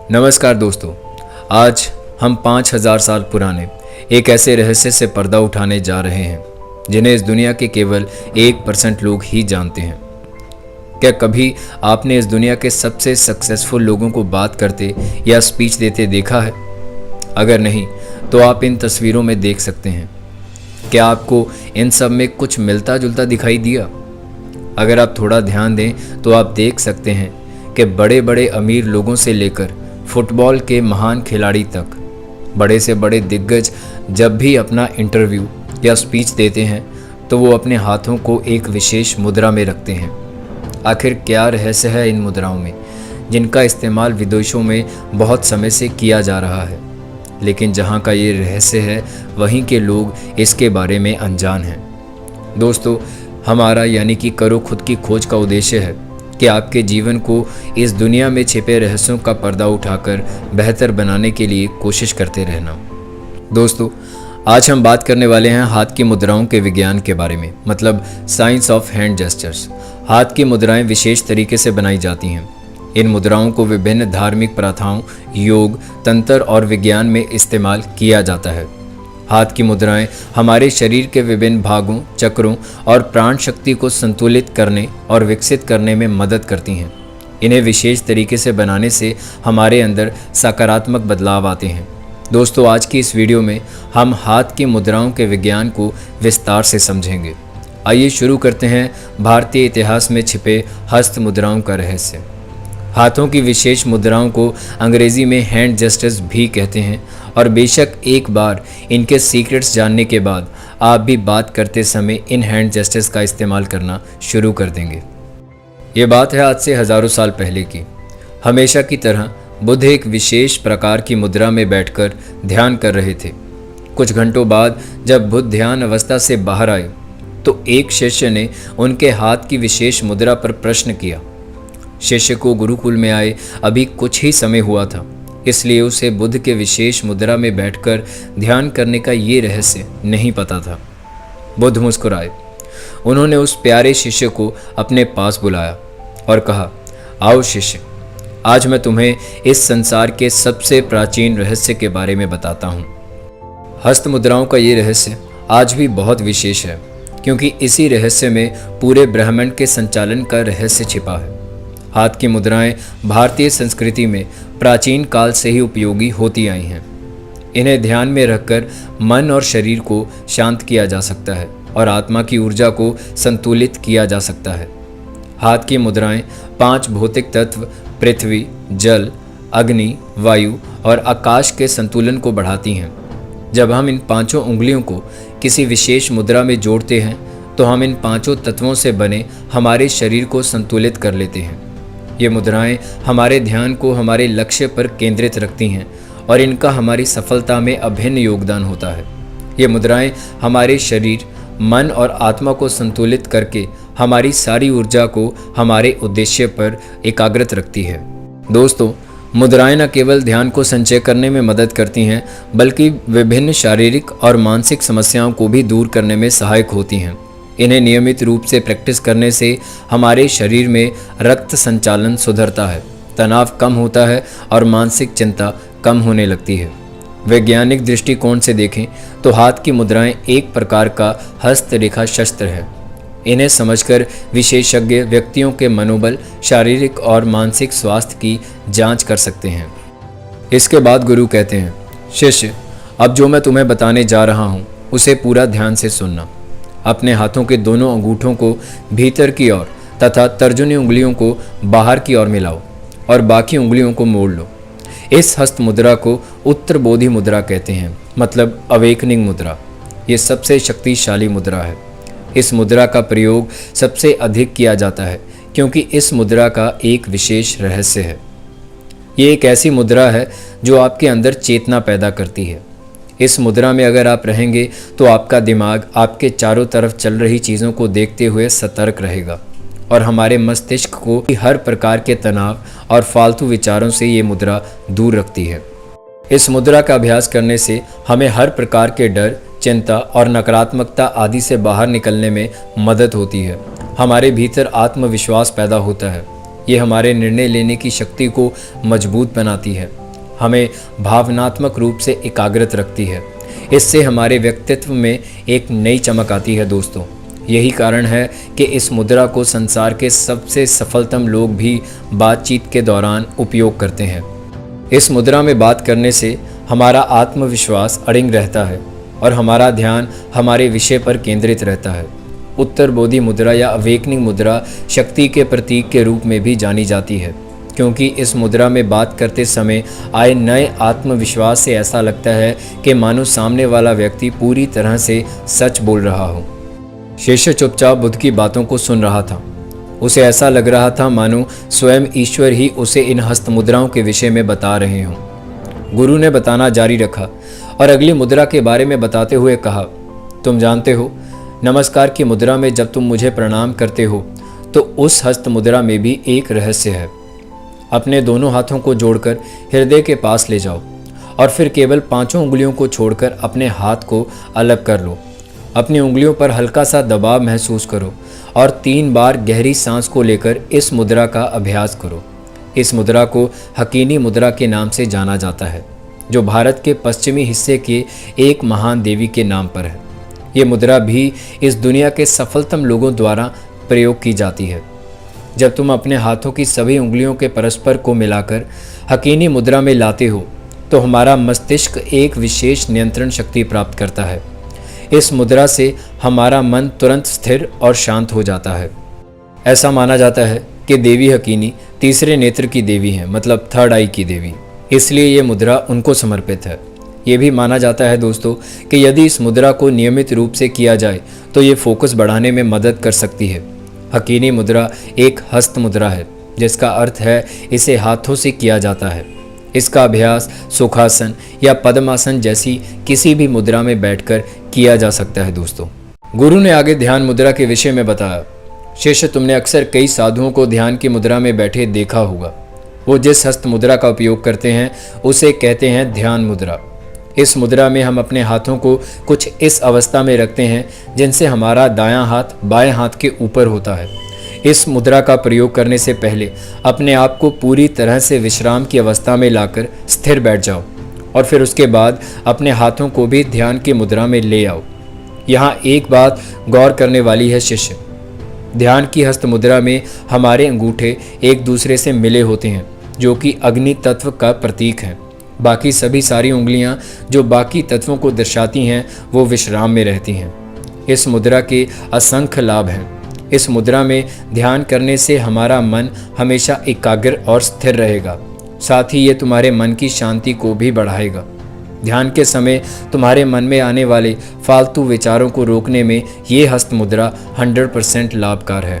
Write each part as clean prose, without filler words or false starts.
नमस्कार दोस्तों, आज हम 5000 साल पुराने एक ऐसे रहस्य से पर्दा उठाने जा रहे हैं जिन्हें इस दुनिया के केवल 1% लोग ही जानते हैं। क्या कभी आपने इस दुनिया के सबसे सक्सेसफुल लोगों को बात करते या स्पीच देते देखा है? अगर नहीं तो आप इन तस्वीरों में देख सकते हैं। क्या आपको इन सब में कुछ मिलता जुलता दिखाई दिया? अगर आप थोड़ा ध्यान दें तो आप देख सकते हैं कि बड़े बड़े अमीर लोगों से लेकर फुटबॉल के महान खिलाड़ी तक, बड़े से बड़े दिग्गज जब भी अपना इंटरव्यू या स्पीच देते हैं तो वो अपने हाथों को एक विशेष मुद्रा में रखते हैं। आखिर क्या रहस्य है इन मुद्राओं में, जिनका इस्तेमाल विदेशों में बहुत समय से किया जा रहा है, लेकिन जहाँ का ये रहस्य है वहीं के लोग इसके बारे में अनजान हैं। दोस्तों, हमारा यानी कि करो खुद की खोज का उद्देश्य है कि आपके जीवन को इस दुनिया में छिपे रहस्यों का पर्दा उठाकर बेहतर बनाने के लिए कोशिश करते रहना। दोस्तों, आज हम बात करने वाले हैं हाथ की मुद्राओं के विज्ञान के बारे में, मतलब साइंस ऑफ हैंड जेस्चर्स। हाथ की मुद्राएं विशेष तरीके से बनाई जाती हैं। इन मुद्राओं को विभिन्न धार्मिक प्रथाओं, योग, तंत्र और विज्ञान में इस्तेमाल किया जाता है। हाथ की मुद्राएं हमारे शरीर के विभिन्न भागों, चक्रों और प्राण शक्ति को संतुलित करने और विकसित करने में मदद करती हैं। इन्हें विशेष तरीके से बनाने से हमारे अंदर सकारात्मक बदलाव आते हैं। दोस्तों, आज की इस वीडियो में हम हाथ की मुद्राओं के विज्ञान को विस्तार से समझेंगे। आइए शुरू करते हैं भारतीय इतिहास में छिपे हस्त मुद्राओं का रहस्य। हाथों की विशेष मुद्राओं को अंग्रेजी में हैंड जेस्चर्स भी कहते हैं, और बेशक एक बार इनके सीक्रेट्स जानने के बाद आप भी बात करते समय इन हैंड जेस्चर्स का इस्तेमाल करना शुरू कर देंगे। ये बात है आज से हज़ारों साल पहले की। हमेशा की तरह बुद्ध एक विशेष प्रकार की मुद्रा में बैठकर ध्यान कर रहे थे। कुछ घंटों बाद जब बुद्ध ध्यान अवस्था से बाहर आए तो एक शिष्य ने उनके हाथ की विशेष मुद्रा पर प्रश्न किया। शिष्य को गुरुकुल में आए अभी कुछ ही समय हुआ था, इसलिए उसे बुद्ध के विशेष मुद्रा में बैठकर ध्यान करने का ये रहस्य नहीं पता था। बुद्ध मुस्कुराए। उन्होंने उस प्यारे शिष्य को अपने पास बुलाया और कहा, आओ शिष्य, आज मैं तुम्हें इस संसार के सबसे प्राचीन रहस्य के बारे में बताता हूँ। हस्त मुद्राओं का ये रहस्य आज भी बहुत विशेष है, क्योंकि इसी रहस्य में पूरे ब्रह्मांड के संचालन का रहस्य छिपा है। हाथ की मुद्राएं भारतीय संस्कृति में प्राचीन काल से ही उपयोगी होती आई हैं। इन्हें ध्यान में रखकर मन और शरीर को शांत किया जा सकता है और आत्मा की ऊर्जा को संतुलित किया जा सकता है। हाथ की मुद्राएं 5 भौतिक तत्व पृथ्वी, जल, अग्नि, वायु और आकाश के संतुलन को बढ़ाती हैं। जब हम इन 5 उंगलियों को किसी विशेष मुद्रा में जोड़ते हैं तो हम इन 5 तत्वों से बने हमारे शरीर को संतुलित कर लेते हैं। ये मुद्राएं हमारे ध्यान को हमारे लक्ष्य पर केंद्रित रखती हैं और इनका हमारी सफलता में अभिन्न योगदान होता है। ये मुद्राएं हमारे शरीर, मन और आत्मा को संतुलित करके हमारी सारी ऊर्जा को हमारे उद्देश्य पर एकाग्रत रखती है। दोस्तों, मुद्राएं न केवल ध्यान को संचय करने में मदद करती हैं, बल्कि विभिन्न शारीरिक और मानसिक समस्याओं को भी दूर करने में सहायक होती हैं। इन्हें नियमित रूप से प्रैक्टिस करने से हमारे शरीर में रक्त संचालन सुधरता है, तनाव कम होता है और मानसिक चिंता कम होने लगती है। वैज्ञानिक दृष्टिकोण से देखें तो हाथ की मुद्राएं एक प्रकार का हस्तरेखा शस्त्र है। इन्हें समझकर विशेषज्ञ व्यक्तियों के मनोबल, शारीरिक और मानसिक स्वास्थ्य की जांच कर सकते हैं। इसके बाद गुरु कहते हैं, शिष्य, अब जो मैं तुम्हें बताने जा रहा हूँ उसे पूरा ध्यान से सुनना। अपने हाथों के दोनों अंगूठों को भीतर की ओर तथा तर्जनी उंगलियों को बाहर की ओर मिलाओ और बाकी उंगलियों को मोड़ लो। इस हस्त मुद्रा को उत्तर बोधि मुद्रा कहते हैं, मतलब अवेकनिंग मुद्रा। ये सबसे शक्तिशाली मुद्रा है। इस मुद्रा का प्रयोग सबसे अधिक किया जाता है क्योंकि इस मुद्रा का एक विशेष रहस्य है। ये एक ऐसी मुद्रा है जो आपके अंदर चेतना पैदा करती है। इस मुद्रा में अगर आप रहेंगे तो आपका दिमाग आपके चारों तरफ चल रही चीज़ों को देखते हुए सतर्क रहेगा और हमारे मस्तिष्क को हर प्रकार के तनाव और फालतू विचारों से ये मुद्रा दूर रखती है। इस मुद्रा का अभ्यास करने से हमें हर प्रकार के डर, चिंता और नकारात्मकता आदि से बाहर निकलने में मदद होती है। हमारे भीतर आत्मविश्वास पैदा होता है। ये हमारे निर्णय लेने की शक्ति को मजबूत बनाती है, हमें भावनात्मक रूप से एकाग्रत रखती है। इससे हमारे व्यक्तित्व में एक नई चमक आती है दोस्तों। यही कारण है कि इस मुद्रा को संसार के सबसे सफलतम लोग भी बातचीत के दौरान उपयोग करते हैं। इस मुद्रा में बात करने से हमारा आत्मविश्वास अड़िग रहता है और हमारा ध्यान हमारे विषय पर केंद्रित रहता है। उत्तर बोधि मुद्रा या अवेकनिंग मुद्रा शक्ति के प्रतीक के रूप में भी जानी जाती है, क्योंकि इस मुद्रा में बात करते समय आए नए आत्मविश्वास से ऐसा लगता है कि मानो सामने वाला व्यक्ति पूरी तरह से सच बोल रहा हो। शिष्य चुपचाप बुद्ध की बातों को सुन रहा था। उसे ऐसा लग रहा था मानो स्वयं ईश्वर ही उसे इन हस्त मुद्राओं के विषय में बता रहे हों। गुरु ने बताना जारी रखा और अगली मुद्रा के बारे में बताते हुए कहा, तुम जानते हो, नमस्कार की मुद्रा में जब तुम मुझे प्रणाम करते हो तो उस हस्त मुद्रा में भी एक रहस्य है। अपने दोनों हाथों को जोड़कर हृदय के पास ले जाओ और फिर केवल 5 उंगलियों को छोड़कर अपने हाथ को अलग कर लो। अपनी उंगलियों पर हल्का सा दबाव महसूस करो और 3 बार गहरी सांस को लेकर इस मुद्रा का अभ्यास करो। इस मुद्रा को हकीनी मुद्रा के नाम से जाना जाता है, जो भारत के पश्चिमी हिस्से के एक महान देवी के नाम पर है। ये मुद्रा भी इस दुनिया के सफलतम लोगों द्वारा प्रयोग की जाती है। जब तुम अपने हाथों की सभी उंगलियों के परस्पर को मिलाकर हकीनी मुद्रा में लाते हो तो हमारा मस्तिष्क एक विशेष नियंत्रण शक्ति प्राप्त करता है। इस मुद्रा से हमारा मन तुरंत स्थिर और शांत हो जाता है। ऐसा माना जाता है कि देवी हकीनी तीसरे नेत्र की देवी हैं, मतलब थर्ड आई की देवी, इसलिए ये मुद्रा उनको समर्पित है। ये भी माना जाता है दोस्तों कि यदि इस मुद्रा को नियमित रूप से किया जाए तो ये फोकस बढ़ाने में मदद कर सकती है। हकीनी मुद्रा एक हस्त मुद्रा है, जिसका अर्थ है इसे हाथों से किया जाता है। इसका अभ्यास सुखासन या पद्मासन जैसी किसी भी मुद्रा में बैठकर किया जा सकता है दोस्तों। गुरु ने आगे ध्यान मुद्रा के विषय में बताया, शिष्य, तुमने अक्सर कई साधुओं को ध्यान की मुद्रा में बैठे देखा होगा। वो जिस हस्त मुद्रा का उपयोग करते हैं उसे कहते हैं ध्यान मुद्रा। इस मुद्रा में हम अपने हाथों को कुछ इस अवस्था में रखते हैं जिनसे हमारा दायां हाथ बाएं हाथ के ऊपर होता है। इस मुद्रा का प्रयोग करने से पहले अपने आप को पूरी तरह से विश्राम की अवस्था में लाकर स्थिर बैठ जाओ और फिर उसके बाद अपने हाथों को भी ध्यान की मुद्रा में ले आओ। यहाँ एक बात गौर करने वाली है शिष्य, ध्यान की हस्त मुद्रा में हमारे अंगूठे एक दूसरे से मिले होते हैं, जो कि अग्नि तत्व का प्रतीक है। बाकी सभी सारी उंगलियां जो बाकी तत्वों को दर्शाती हैं वो विश्राम में रहती हैं। इस मुद्रा के असंख्य लाभ हैं। इस मुद्रा में ध्यान करने से हमारा मन हमेशा एकाग्र और स्थिर रहेगा। साथ ही ये तुम्हारे मन की शांति को भी बढ़ाएगा। ध्यान के समय तुम्हारे मन में आने वाले फालतू विचारों को रोकने में ये हस्त मुद्रा 100% लाभकार है।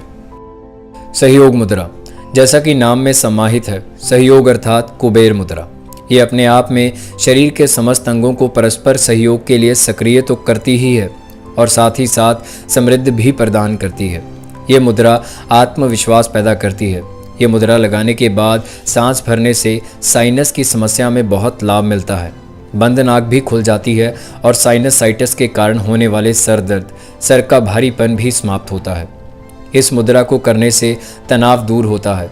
सहयोग मुद्रा, जैसा कि नाम में समाहित है, सहयोग अर्थात कुबेर मुद्रा। ये अपने आप में शरीर के समस्त अंगों को परस्पर सहयोग के लिए सक्रिय तो करती ही है और साथ ही साथ समृद्धि भी प्रदान करती है। ये मुद्रा आत्मविश्वास पैदा करती है। ये मुद्रा लगाने के बाद सांस भरने से साइनस की समस्या में बहुत लाभ मिलता है। बंद नाक भी खुल जाती है और साइनसाइटिस के कारण होने वाले सर दर्द, सर का भारीपन भी समाप्त होता है। इस मुद्रा को करने से तनाव दूर होता है।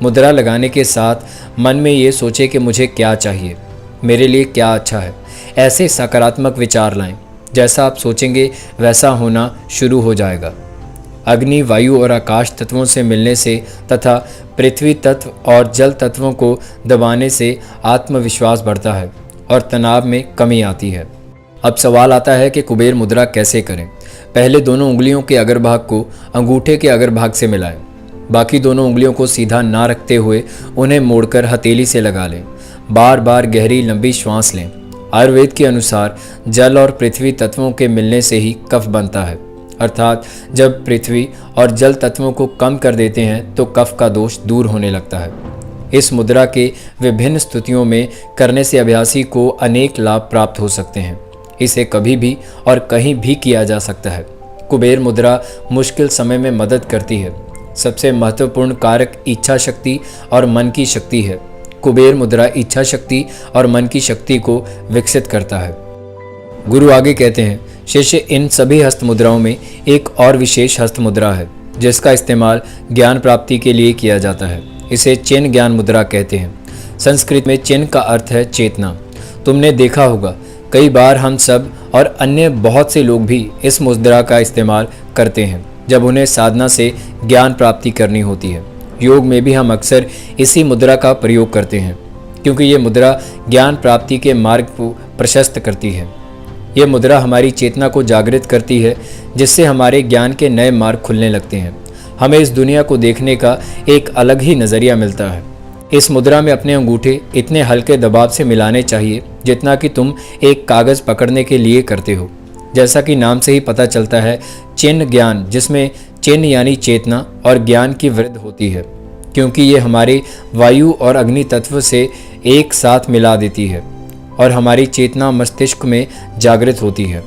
मुद्रा लगाने के साथ मन में ये सोचे कि मुझे क्या चाहिए, मेरे लिए क्या अच्छा है। ऐसे सकारात्मक विचार लाएं। जैसा आप सोचेंगे वैसा होना शुरू हो जाएगा। अग्नि, वायु और आकाश तत्वों से मिलने से तथा पृथ्वी तत्व और जल तत्वों को दबाने से आत्मविश्वास बढ़ता है और तनाव में कमी आती है। अब सवाल आता है कि कुबेर मुद्रा कैसे करें। पहले दोनों उंगलियों के अग्रभाग को अंगूठे के अग्रभाग से मिलाएं। बाकी दोनों उंगलियों को सीधा ना रखते हुए उन्हें मोड़कर हथेली से लगा लें। बार बार गहरी लंबी श्वास लें। आयुर्वेद के अनुसार जल और पृथ्वी तत्वों के मिलने से ही कफ बनता है, अर्थात जब पृथ्वी और जल तत्वों को कम कर देते हैं तो कफ का दोष दूर होने लगता है। इस मुद्रा के विभिन्न स्थितियों में करने से अभ्यासी को अनेक लाभ प्राप्त हो सकते हैं। इसे कभी भी और कहीं भी किया जा सकता है। कुबेर मुद्रा मुश्किल समय में मदद करती है। सबसे महत्वपूर्ण कारक इच्छा शक्ति और मन की शक्ति है। कुबेर मुद्रा इच्छा शक्ति और मन की शक्ति को विकसित करता है। गुरु आगे कहते हैं, शिष्य, इन सभी हस्त मुद्राओं में एक और विशेष हस्त मुद्रा है जिसका इस्तेमाल ज्ञान प्राप्ति के लिए किया जाता है। इसे चिन्ह ज्ञान मुद्रा कहते हैं। संस्कृत में चिन्ह का अर्थ है चेतना। तुमने देखा होगा कई बार हम सब और अन्य बहुत से लोग भी इस मुद्रा का इस्तेमाल करते हैं जब उन्हें साधना से ज्ञान प्राप्ति करनी होती है। योग में भी हम अक्सर इसी मुद्रा का प्रयोग करते हैं क्योंकि ये मुद्रा ज्ञान प्राप्ति के मार्ग को प्रशस्त करती है। ये मुद्रा हमारी चेतना को जागृत करती है जिससे हमारे ज्ञान के नए मार्ग खुलने लगते हैं। हमें इस दुनिया को देखने का एक अलग ही नज़रिया मिलता है। इस मुद्रा में अपने अंगूठे इतने हल्के दबाव से मिलाने चाहिए जितना कि तुम एक कागज़ पकड़ने के लिए करते हो। जैसा कि नाम से ही पता चलता है, चिन्ह ज्ञान, जिसमें चिन्ह यानी चेतना और ज्ञान की वृद्धि होती है क्योंकि ये हमारे वायु और अग्नि तत्व से एक साथ मिला देती है और हमारी चेतना मस्तिष्क में जागृत होती है।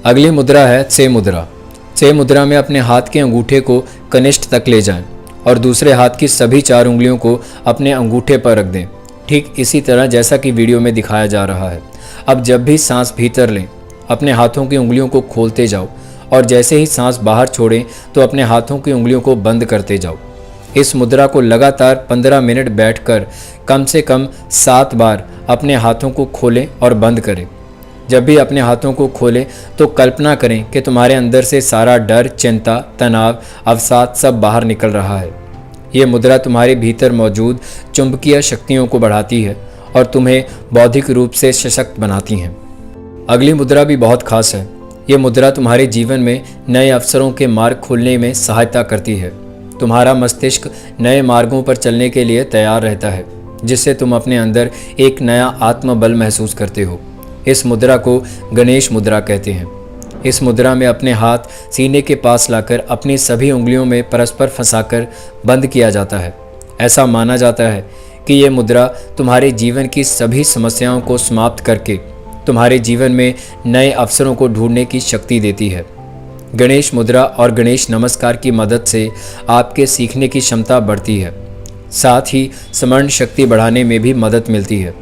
अगली मुद्रा है त्से मुद्रा। त्से मुद्रा में अपने हाथ के अंगूठे को कनिष्ठ तक ले जाएं और दूसरे हाथ की सभी 4 उंगलियों को अपने अंगूठे पर रख दें, ठीक इसी तरह जैसा कि वीडियो में दिखाया जा रहा है। अब जब भी सांस भीतर लें, अपने हाथों की उंगलियों को खोलते जाओ और जैसे ही सांस बाहर छोड़ें तो अपने हाथों की उंगलियों को बंद करते जाओ। इस मुद्रा को लगातार 15 मिनट बैठकर कम से कम 7 बार अपने हाथों को खोलें और बंद करें। जब भी अपने हाथों को खोलें तो कल्पना करें कि तुम्हारे अंदर से सारा डर, चिंता, तनाव, अवसाद सब बाहर निकल रहा है। ये मुद्रा तुम्हारे भीतर मौजूद चुंबकीय शक्तियों को बढ़ाती है और तुम्हें बौद्धिक रूप से सशक्त बनाती हैं। अगली मुद्रा भी बहुत खास है। ये मुद्रा तुम्हारे जीवन में नए अवसरों के मार्ग खोलने में सहायता करती है। तुम्हारा मस्तिष्क नए मार्गों पर चलने के लिए तैयार रहता है जिससे तुम अपने अंदर एक नया आत्मबल महसूस करते हो। इस मुद्रा को गणेश मुद्रा कहते हैं। इस मुद्रा में अपने हाथ सीने के पास लाकर अपनी सभी उंगलियों में परस्पर फंसाकर बंद किया जाता है। ऐसा माना जाता है कि ये मुद्रा तुम्हारे जीवन की सभी समस्याओं को समाप्त करके तुम्हारे जीवन में नए अवसरों को ढूंढने की शक्ति देती है। गणेश मुद्रा और गणेश नमस्कार की मदद से आपके सीखने की क्षमता बढ़ती है, साथ ही स्मरण शक्ति बढ़ाने में भी मदद मिलती है।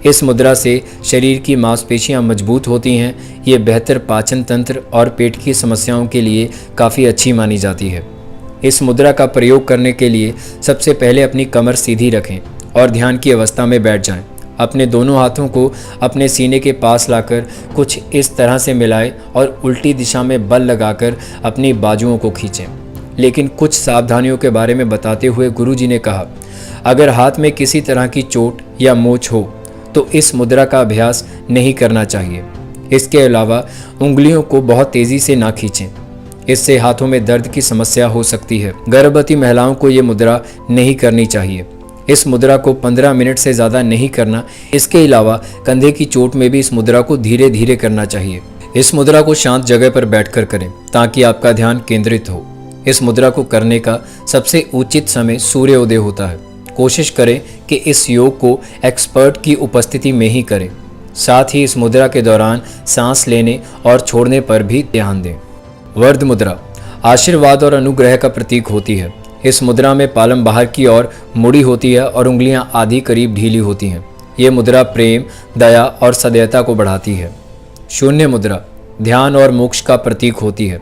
इस मुद्रा से शरीर की मांसपेशियां मजबूत होती हैं। ये बेहतर पाचन तंत्र और पेट की समस्याओं के लिए काफ़ी अच्छी मानी जाती है। इस मुद्रा का प्रयोग करने के लिए सबसे पहले अपनी कमर सीधी रखें और ध्यान की अवस्था में बैठ जाएं। अपने दोनों हाथों को अपने सीने के पास लाकर कुछ इस तरह से मिलाएं और उल्टी दिशा में बल लगाकर अपनी बाजुओं को खींचें। लेकिन कुछ सावधानियों के बारे में बताते हुए गुरुजी ने कहा, अगर हाथ में किसी तरह की चोट या मोच हो तो इस मुद्रा का अभ्यास नहीं करना चाहिए। इसके अलावा उंगलियों को बहुत तेज़ी से ना खींचें, इससे हाथों में दर्द की समस्या हो सकती है। गर्भवती महिलाओं को ये मुद्रा नहीं करनी चाहिए। इस मुद्रा को 15 मिनट से ज़्यादा नहीं करना। इसके अलावा कंधे की चोट में भी इस मुद्रा को धीरे धीरे करना चाहिए। इस मुद्रा को शांत जगह पर बैठकर करें ताकि आपका ध्यान केंद्रित हो। इस मुद्रा को करने का सबसे उचित समय सूर्योदय होता है। कोशिश करें कि इस योग को एक्सपर्ट की उपस्थिति में ही करें। साथ ही इस मुद्रा के दौरान सांस लेने और छोड़ने पर भी ध्यान दें। वर्ध मुद्रा आशीर्वाद और अनुग्रह का प्रतीक होती है। इस मुद्रा में पालम बाहर की ओर मुड़ी होती है और उंगलियां आधी करीब ढीली होती हैं। ये मुद्रा प्रेम, दया और सदैवता को बढ़ाती है। शून्य मुद्रा ध्यान और मोक्ष का प्रतीक होती है।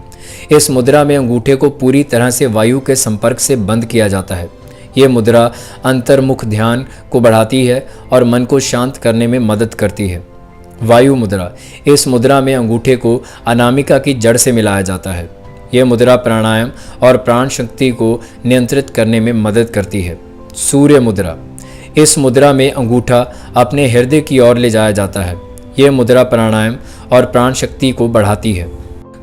इस मुद्रा में अंगूठे को पूरी तरह से वायु के संपर्क से बंद किया जाता है। ये मुद्रा अंतर्मुख ध्यान को बढ़ाती है और मन को शांत करने में मदद करती है। वायु मुद्रा इस मुद्रा में अंगूठे को अनामिका की जड़ से मिलाया जाता है। यह मुद्रा प्राणायाम और प्राण शक्ति को नियंत्रित करने में मदद करती है। सूर्य मुद्रा इस मुद्रा में अंगूठा अपने हृदय की ओर ले जाया जाता है। यह मुद्रा प्राणायाम और प्राण शक्ति को बढ़ाती है।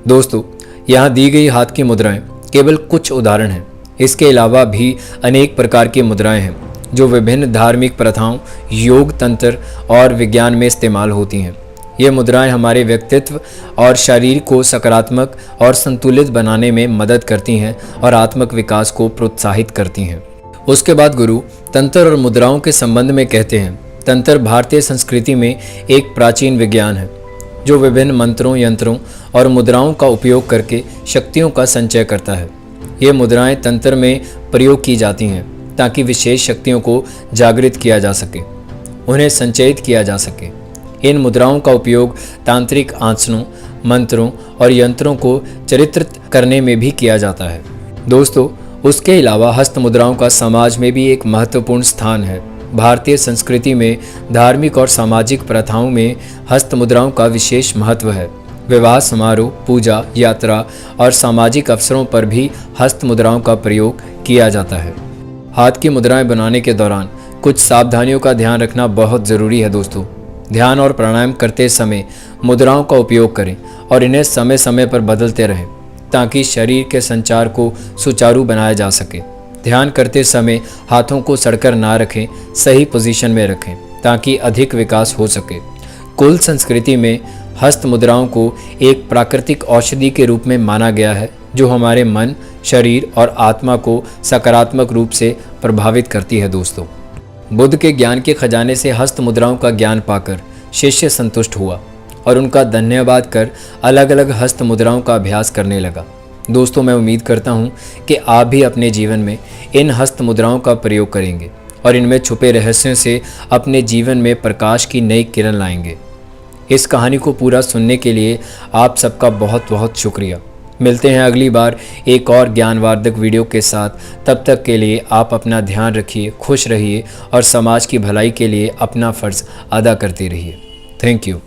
दोस्तों, यहाँ दी गई हाथ की मुद्राएं केवल कुछ उदाहरण हैं। इसके अलावा भी अनेक प्रकार की मुद्राएं हैं जो विभिन्न धार्मिक प्रथाओं, योग, तंत्र और विज्ञान में इस्तेमाल होती हैं। ये मुद्राएं हमारे व्यक्तित्व और शरीर को सकारात्मक और संतुलित बनाने में मदद करती हैं और आत्मक विकास को प्रोत्साहित करती हैं। उसके बाद गुरु तंत्र और मुद्राओं के संबंध में कहते हैं, तंत्र भारतीय संस्कृति में एक प्राचीन विज्ञान है जो विभिन्न मंत्रों, यंत्रों और मुद्राओं का उपयोग करके शक्तियों का संचय करता है। ये मुद्राएं तंत्र में प्रयोग की जाती हैं ताकि विशेष शक्तियों को जागृत किया जा सके, उन्हें संचयित किया जा सके। इन मुद्राओं का उपयोग तांत्रिक आसनों, मंत्रों और यंत्रों को चरित्रित करने में भी किया जाता है। दोस्तों, उसके अलावा हस्त मुद्राओं का समाज में भी एक महत्वपूर्ण स्थान है। भारतीय संस्कृति में धार्मिक और सामाजिक प्रथाओं में हस्त मुद्राओं का विशेष महत्व है। विवाह समारोह, पूजा, यात्रा और सामाजिक अवसरों पर भी हस्त मुद्राओं का प्रयोग किया जाता है। हाथ की मुद्राएं बनाने के दौरान कुछ सावधानियों का ध्यान रखना बहुत ज़रूरी है दोस्तों। ध्यान और प्राणायाम करते समय मुद्राओं का उपयोग करें और इन्हें समय समय पर बदलते रहें ताकि शरीर के संचार को सुचारू बनाया जा सके। ध्यान करते समय हाथों को सड़कर ना रखें, सही पोजीशन में रखें ताकि अधिक विकास हो सके। कुल संस्कृति में हस्त मुद्राओं को एक प्राकृतिक औषधि के रूप में माना गया है जो हमारे मन, शरीर और आत्मा को सकारात्मक रूप से प्रभावित करती है दोस्तों। बुद्ध के ज्ञान के खजाने से हस्त मुद्राओं का ज्ञान पाकर शिष्य संतुष्ट हुआ और उनका धन्यवाद कर अलग अलग हस्त मुद्राओं का अभ्यास करने लगा। दोस्तों, मैं उम्मीद करता हूँ कि आप भी अपने जीवन में इन हस्त मुद्राओं का प्रयोग करेंगे और इनमें छुपे रहस्यों से अपने जीवन में प्रकाश की नई किरण लाएंगे। इस कहानी को पूरा सुनने के लिए आप सबका बहुत बहुत शुक्रिया। मिलते हैं अगली बार एक और ज्ञानवर्धक वीडियो के साथ। तब तक के लिए आप अपना ध्यान रखिए, खुश रहिए और समाज की भलाई के लिए अपना फ़र्ज़ अदा करते रहिए। Thank you.